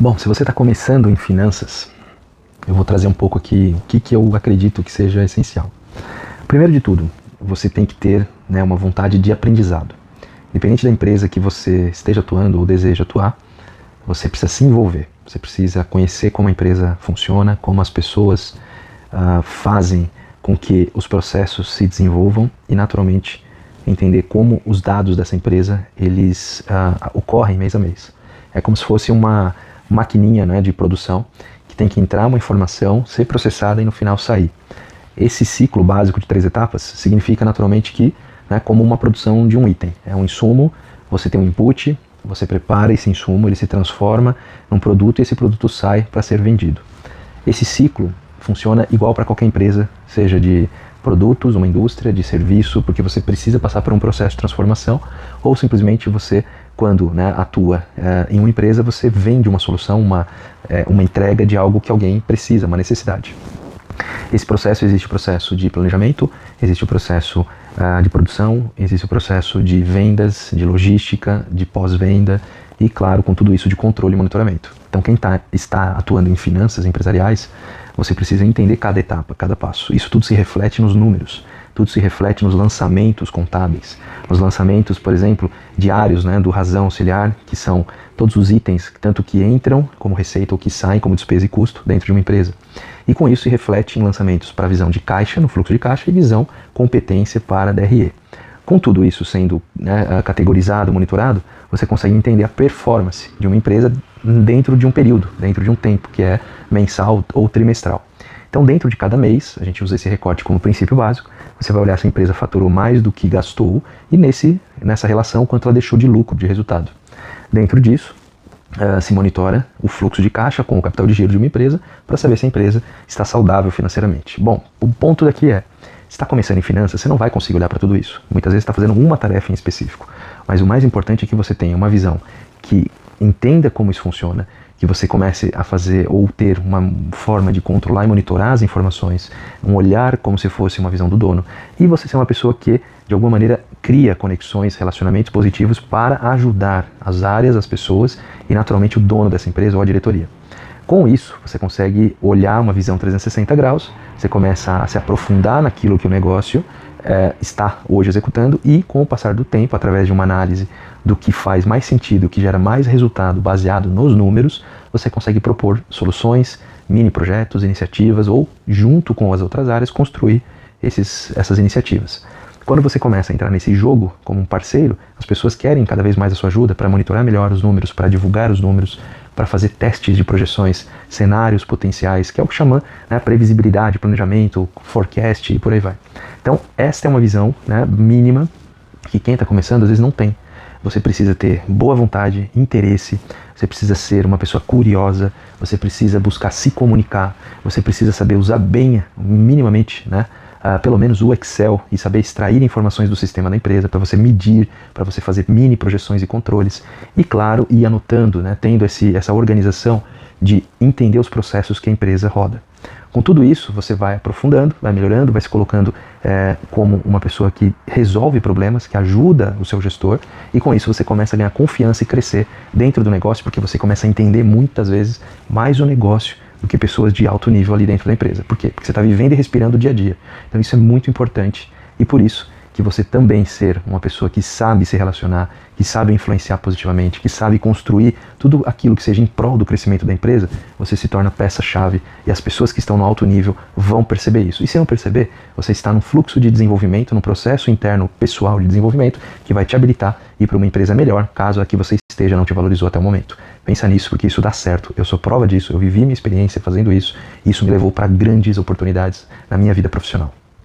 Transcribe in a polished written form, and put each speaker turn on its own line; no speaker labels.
Bom, se você está começando em finanças, eu vou trazer um pouco aqui o que eu acredito que seja essencial. Primeiro de tudo, você tem que ter uma vontade de aprendizado. Independente da empresa que você esteja atuando ou deseja atuar, você precisa se envolver. Você precisa conhecer como a empresa funciona, como as pessoas fazem com que os processos se desenvolvam e, naturalmente, entender como os dados dessa empresa eles ocorrem mês a mês. É como se fosse uma maquininha de produção que tem que entrar uma informação, ser processada e no final sair. Esse ciclo básico de 3 etapas significa naturalmente que, como uma produção de um item, é um insumo, você tem um input, você prepara esse insumo, ele se transforma num produto e esse produto sai para ser vendido. Esse ciclo funciona igual para qualquer empresa, seja de produtos, uma indústria, de serviço, porque você precisa passar por um processo de transformação, ou simplesmente você, quando atua em uma empresa, você vende uma solução, uma entrega de algo que alguém precisa, uma necessidade. Esse processo, existe o processo de planejamento, existe o processo de produção, existe o processo de vendas, de logística, de pós-venda e, claro, com tudo isso de controle e monitoramento. Então, quem está atuando em finanças empresariais, você precisa entender cada etapa, cada passo. Isso tudo se reflete nos números, tudo se reflete nos lançamentos contábeis, nos lançamentos, por exemplo, diários do razão auxiliar, que são todos os itens, tanto que entram como receita ou que saem como despesa e custo dentro de uma empresa. E com isso se reflete em lançamentos para visão de caixa, no fluxo de caixa, e visão competência para DRE. Com tudo isso sendo categorizado, monitorado, você consegue entender a performance de uma empresa dentro de um período, dentro de um tempo, que é mensal ou trimestral. Então, dentro de cada mês, a gente usa esse recorte como princípio básico, você vai olhar se a empresa faturou mais do que gastou e nessa relação quanto ela deixou de lucro, de resultado. Dentro disso, se monitora o fluxo de caixa com o capital de giro de uma empresa para saber se a empresa está saudável financeiramente. Bom, o ponto daqui é, se está começando em finanças, você não vai conseguir olhar para tudo isso. Muitas vezes está fazendo uma tarefa em específico. Mas o mais importante é que você tenha uma visão que entenda como isso funciona, que você comece a fazer ou ter uma forma de controlar e monitorar as informações, um olhar como se fosse uma visão do dono, e você ser uma pessoa que, de alguma maneira, cria conexões, relacionamentos positivos para ajudar as áreas, as pessoas e, naturalmente, o dono dessa empresa ou a diretoria. Com isso, você consegue olhar uma visão 360 graus, você começa a se aprofundar naquilo que o negócio está hoje executando e, com o passar do tempo, através de uma análise do que faz mais sentido, que gera mais resultado baseado nos números, você consegue propor soluções, mini projetos, iniciativas ou, junto com as outras áreas, construir essas iniciativas. Quando você começa a entrar nesse jogo como um parceiro, as pessoas querem cada vez mais a sua ajuda para monitorar melhor os números, para divulgar os números, para fazer testes de projeções, cenários potenciais, que é o que chama previsibilidade, planejamento, forecast e por aí vai. Então, esta é uma visão mínima que quem está começando às vezes não tem. Você precisa ter boa vontade, interesse, você precisa ser uma pessoa curiosa, você precisa buscar se comunicar, você precisa saber usar bem, minimamente, pelo menos o Excel e saber extrair informações do sistema da empresa para você medir, para você fazer mini projeções e controles. E claro, ir anotando, tendo essa organização de entender os processos que a empresa roda. Com tudo isso, você vai aprofundando, vai melhorando, vai se colocando como uma pessoa que resolve problemas, que ajuda o seu gestor, e com isso você começa a ganhar confiança e crescer dentro do negócio, porque você começa a entender muitas vezes mais o negócio do que pessoas de alto nível ali dentro da empresa. Por quê? Porque você está vivendo e respirando o dia a dia. Então isso é muito importante e por isso que você também ser uma pessoa que sabe se relacionar, que sabe influenciar positivamente, que sabe construir tudo aquilo que seja em prol do crescimento da empresa, você se torna peça-chave e as pessoas que estão no alto nível vão perceber isso. E se não perceber, você está num fluxo de desenvolvimento, num processo interno pessoal de desenvolvimento que vai te habilitar a ir para uma empresa melhor, caso a que você esteja não te valorizou até o momento. Pensa nisso, porque isso dá certo. Eu sou prova disso, eu vivi minha experiência fazendo isso e isso me levou para grandes oportunidades na minha vida profissional.